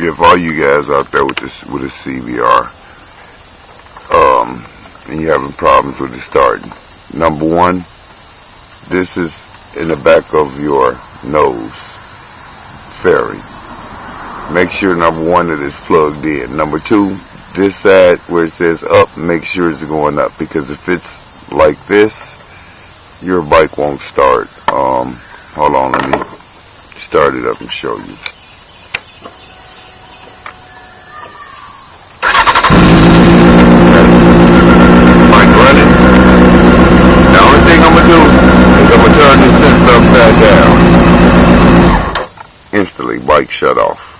if all you guys out there with this with a CBR, and you're having problems with it starting, number one, this is in the back of your nose fairing. Make sure, number one, that it's plugged in. Number two, this side where it says up, make sure it's going up, because if it's like this, your bike won't start. Hold on, let me start it up and show you. Bike running. The only thing I'm gonna do is I'm gonna turn this sensor upside down. Instantly, bike shut off.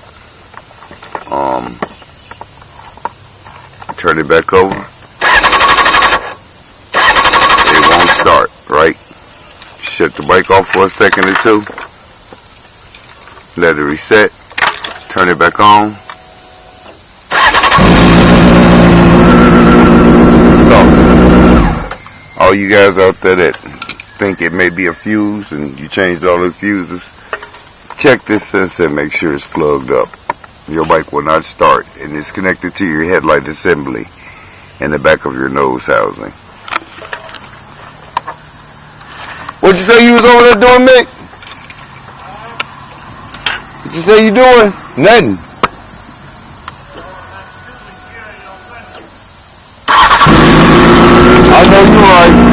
Turn it back over. It won't start, right? Shut the bike off for a second or two. Let it reset. Turn it back on. So, all you guys out there that think it may be a fuse and you changed all the fuses, check this sensor and make sure it's plugged up. Your bike will not start, and it's connected to your headlight assembly in the back of your nose housing. What'd you say you was over there doing, Mick? What'd you say you doing? Nothing. I know you're right.